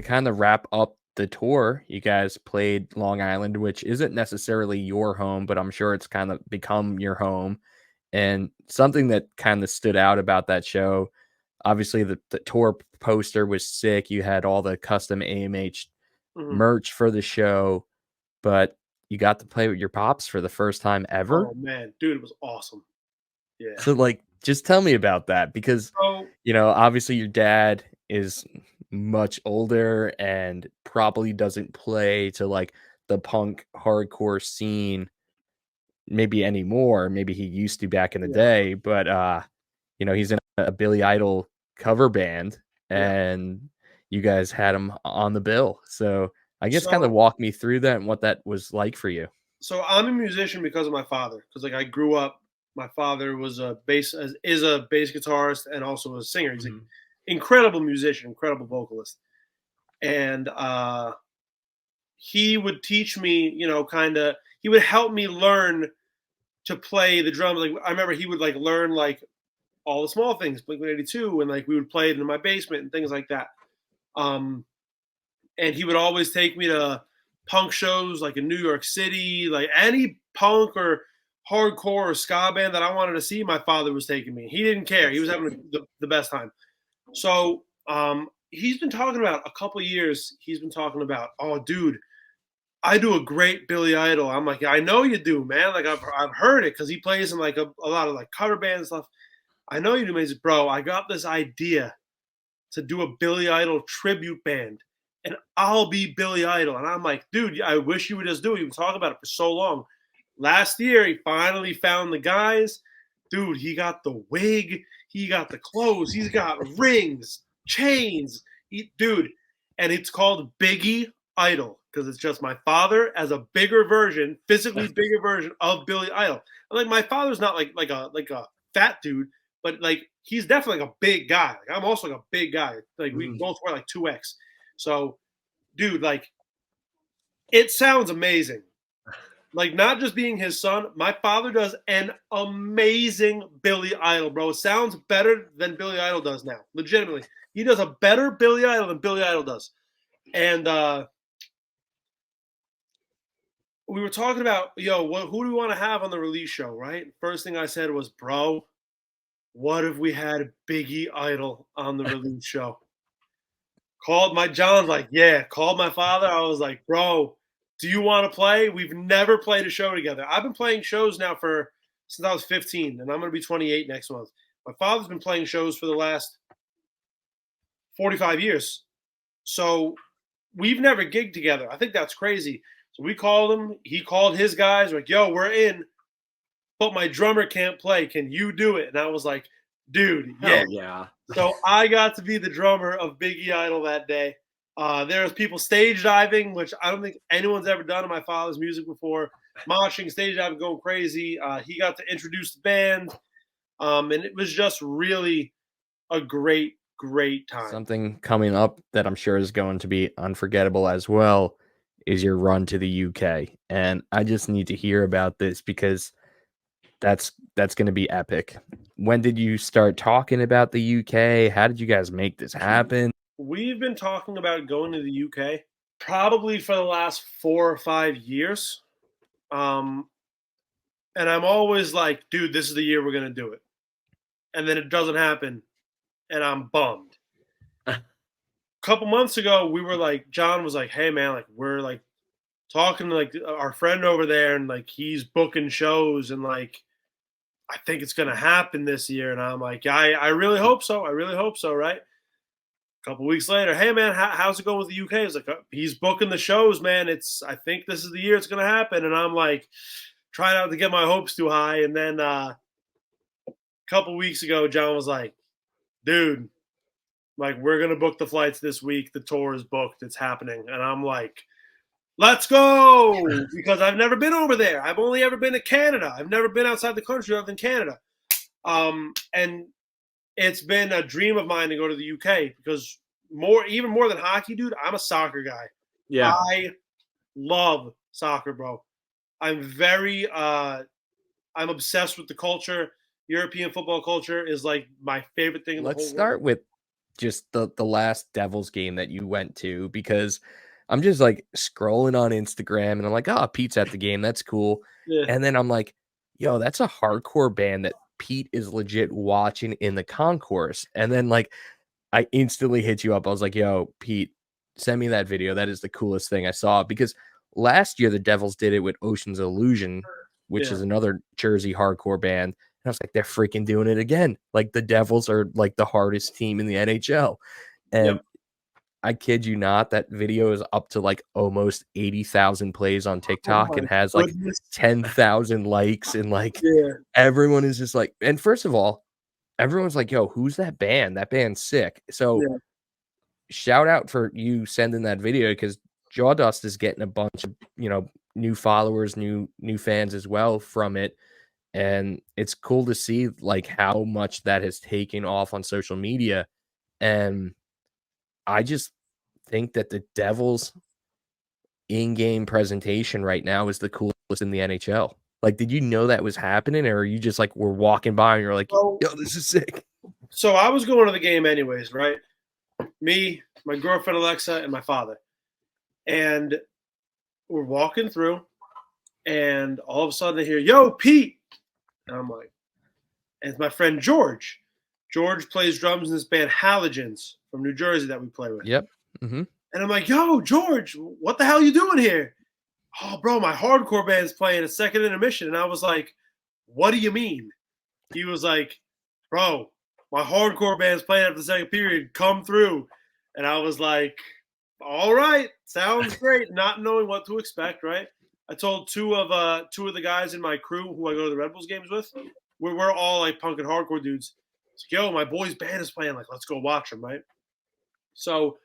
to kind of wrap up the tour, you guys played Long Island, which isn't necessarily your home, but I'm sure it's kind of become your home. And something that kind of stood out about that show, obviously the tour poster was sick. You had all the custom AMH Mhm. merch for the show, but you got to play with your pops for the first time ever. Oh man, dude, it was awesome. Yeah. So like just tell me about that because So obviously your dad is much older and probably doesn't play to like the punk hardcore scene maybe anymore. Maybe he used to back in the yeah, day, but he's in a Billy Idol cover band yeah. and you guys had him on the bill. So I guess kind of So walk me through that and what that was like for you. so I'm a musician because of my father. Because like I grew up, my father was a is a bass guitarist and also a singer. He's an Mhm. incredible musician, incredible vocalist, and he would teach me, kind of. He would help me learn to play the drums. Like I remember he would like learn like all the small things, Blink-182, and like we would play it in my basement and things like that. Um, and he would always take me to punk shows like in New York City, like any punk or hardcore or ska band that I wanted to see. My father was taking me. He didn't care. He That's was sick. having the best time. So he's been talking about a couple of years. He's been talking about, oh, dude, I do a great Billy Idol. I'm like, yeah, I know you do, man. Like I've heard it because he plays in like a lot of like cover band stuff. I know you do, man. He says, bro, I got this idea to do a Billy Idol tribute band, and I'll be Billy Idol. And I'm like, dude, I wish you would just do it. You've been talking about it for so long. Last year, he finally found the guys. Dude, he got the wig, he got the clothes, he's got rings, chains. Dude, and it's called Biggie Idol because it's just my father as a bigger version, physically bigger version of Billy Idol. And like my father's not like a fat dude, but like he's definitely like a big guy. Like I'm also like a big guy. Like we Mhm. both wear like 2X. So, dude, like it sounds amazing. Like not just being his son, my father does an amazing Billy Idol, bro. It sounds better than Billy Idol does now. Legitimately, he does a better Billy Idol than Billy Idol does. And we were talking about, who do we want to have on the release show, right? First thing I said was, bro, what if we had Biggie Idol on the release show? Called my John's like, yeah. Called my father. I was like, bro, do you want to play? We've never played a show together. I've been playing shows now since I was 15, and I'm going to be 28 next month. My father's been playing shows for the last 45 years. So we've never gigged together. I think that's crazy. So we called him. He called his guys. Like, yo, we're in, but my drummer can't play. Can you do it? And I was like, dude, yeah. Hell yeah. So I got to be the drummer of Biggie Idol that day. There was people stage diving, which I don't think anyone's ever done in my father's music before. Moshing, stage diving, going crazy. He got to introduce the band, and it was just really a great, great time. Something coming up that I'm sure is going to be unforgettable as well is your run to the UK. And I just need to hear about this because that's going to be epic. When did you start talking about the UK? How did you guys make this happen? We've been talking about going to the UK probably for the last 4 or 5 years. Um, and I'm always like, dude, this is the year we're going to do it. And then it doesn't happen, and I'm bummed. Couple months ago, we were like, John was like, "Hey man, like we're like talking to like our friend over there, and like he's booking shows, and like I think it's gonna happen this year." And I'm like, I really hope so. I really hope so, right? A couple weeks later, hey man, how's it going with the UK? It's like he's booking the shows, man. I think this is the year it's gonna happen, and I'm like trying not to get my hopes too high. And then a couple weeks ago, John was like, "Dude, like we're gonna book the flights this week. The tour is booked. It's happening." And I'm like, let's go, because I've never been over there. I've only ever been to Canada. I've never been outside the country other than Canada. And it's been a dream of mine to go to the UK because even more than hockey, dude, I'm a soccer guy. Yeah. I love soccer, bro. I'm obsessed with the culture. European football culture is like my favorite thing in the Let's whole world. start with just the last Devils game that you went to, because I'm just like scrolling on Instagram and I'm like, oh, Pete's at the game. That's cool. Yeah. And then I'm like, yo, that's a hardcore band that Pete is legit watching in the concourse. And then like I instantly hit you up. I was like, yo, Pete, send me that video. That is the coolest thing I saw, because last year the Devils did it with Ocean's Illusion, which Yeah. is another Jersey hardcore band. And I was like, they're freaking doing it again. Like the Devils are like the hardest team in the NHL. And Yep. I kid you not, that video is up to like almost 80,000 plays on Oh TikTok my and has like goodness. 10,000 likes. And like Yeah. everyone is just like, and first of all, everyone's like, yo, who's that band? That band's sick. So Yeah. shout out for you sending that video, because Jawdust is getting a bunch of, new followers, new fans as well from it. And it's cool to see like how much that has taken off on social media. And I just think that the Devils in-game presentation right now is the coolest in the NHL. Like, did you know that was happening, or are you just like were walking by and you're like, So, yo, this is sick? so I was going to the game anyways, right? Me, my girlfriend Alexa, and my father. And we're walking through, and all of a sudden I hear, yo, Pete. And I'm like, and it's my friend George. George plays drums in this band Halogens from New Jersey that we play with. Yep. Mm-hmm. And I'm like, yo, George, what the hell are you doing here? Oh, bro, my hardcore band's playing a second intermission. And I was like, what do you mean? He was like, bro, my hardcore band's playing after the second period. Come through. And I was like, all right, sounds great. Not knowing what to expect, right? I told two of the guys in my crew who I go to the Red Bulls games with. We're all like punk and hardcore dudes. It's like, yo, my boy's band is playing. Like, let's go watch them, right? So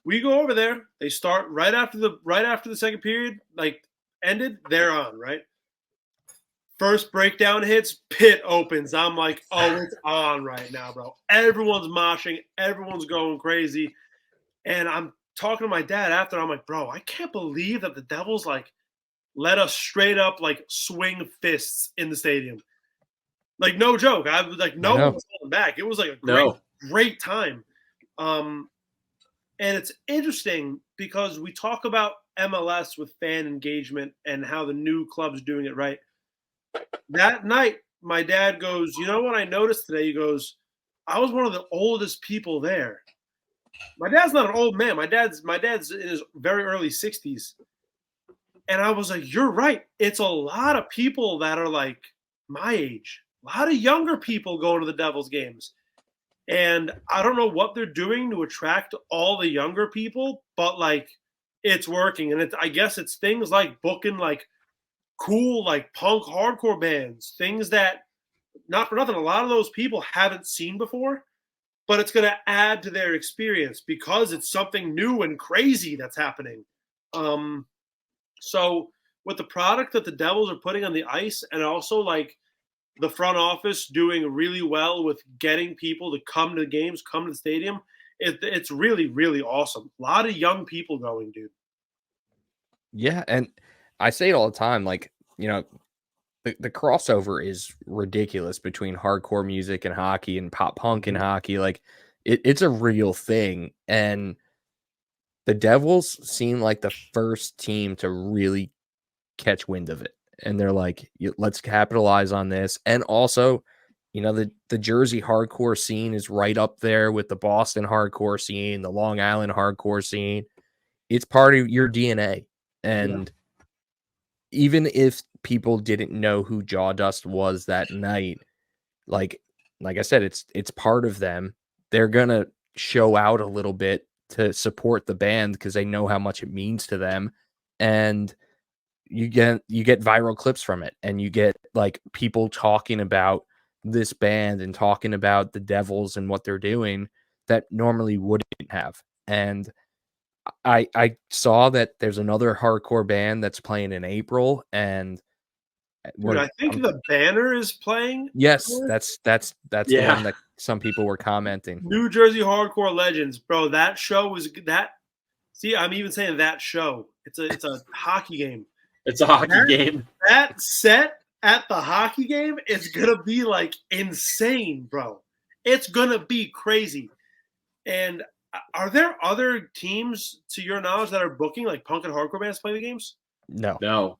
we go over there. They start right after the second period like ended. They're on, right? First breakdown hits, pit opens. I'm like, oh, it's on right now, bro. Everyone's moshing, everyone's going crazy. And I'm talking to my dad after. I'm like, bro, I can't believe that the Devils like let us straight up like swing fists in the stadium. Like, no joke. I was like, no one was holding back. It was like a great time. And it's interesting because we talk about MLS with fan engagement and how the new club's doing it right. That night, my dad goes, you know what I noticed today? He goes, I was one of the oldest people there. My dad's not an old man. My dad's in his very early 60s. And I was like, you're right. It's a lot of people that are like my age. A lot of younger people going to the Devils games. And I don't know what they're doing to attract all the younger people, but like it's working. And I guess it's things like booking like cool like punk hardcore bands, things that, not for nothing, a lot of those people haven't seen before, but it's going to add to their experience because it's something new and crazy that's happening. So with the product that the Devils are putting on the ice, and also like the front office doing really well with getting people to come to the games, come to the stadium, it's really, really awesome. A lot of young people going, dude. Yeah, and I say it all the time, like, the crossover is ridiculous between hardcore music and hockey and pop punk and hockey. Like, it's a real thing. And the Devils seem like the first team to really catch wind of it. And they're like, let's capitalize on this. And also, the Jersey hardcore scene is right up there with the Boston hardcore scene, the Long Island hardcore scene. It's part of your DNA. And even if people didn't know who Jawdust was that night, like I said, it's part of them. They're gonna show out a little bit to support the band because they know how much it means to them. And you get viral clips from it, and you get like people talking about this band and talking about the Devils and what they're doing that normally wouldn't have. And I saw that there's another hardcore band that's playing in April, and Dude, I think the Banner is playing. Yes, that's the one that some people were commenting. New Jersey Hardcore Legends, bro. That show was that. See, I'm even saying that show. It's a hockey game. It's a hockey game. That set at the hockey game is gonna be like insane, bro. It's gonna be crazy. And are there other teams, to your knowledge, that are booking like punk and hardcore bands to play the games? No, No.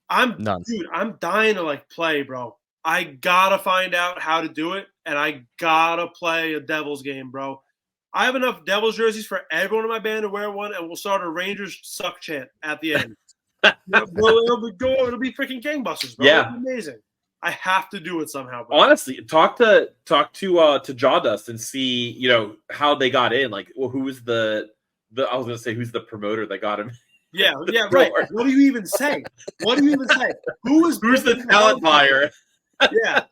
none. Dude, I'm dying to like play, bro. I gotta find out how to do it, and I gotta play a Devils game, bro. I have enough Devils jerseys for everyone in my band to wear one, and we'll start a Rangers suck chant at the end. Bro, it'll be freaking gangbusters, bro. Yeah. It'll be amazing. I have to do it somehow, bro. Honestly, talk to Jawdust and see, you know, how they got in. Like, well, who's the I was gonna say who's the promoter that got him. Yeah, right. What do you even say? Who's the talent buyer? Yeah.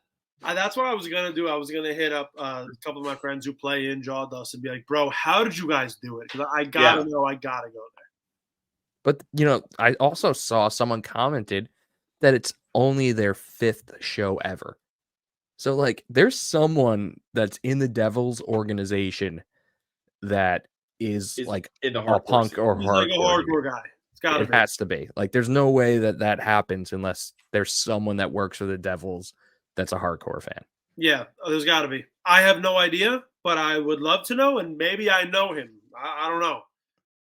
That's what I was going to do. I was going to hit up a couple of my friends who play in Jawdust and be like, bro, how did you guys do it? Because I got to know. I got to go there. But, you know, I also saw someone commented that it's only their 5th show ever. So, like, there's someone that's in the Devils organization that is like in the a punk or He's like a hardcore guy. It has to be. Like, there's no way that happens unless there's someone that works for the Devils that's a hardcore fan. Yeah, there's got to be. I have no idea, but I would love to know, and maybe I know him. I don't know.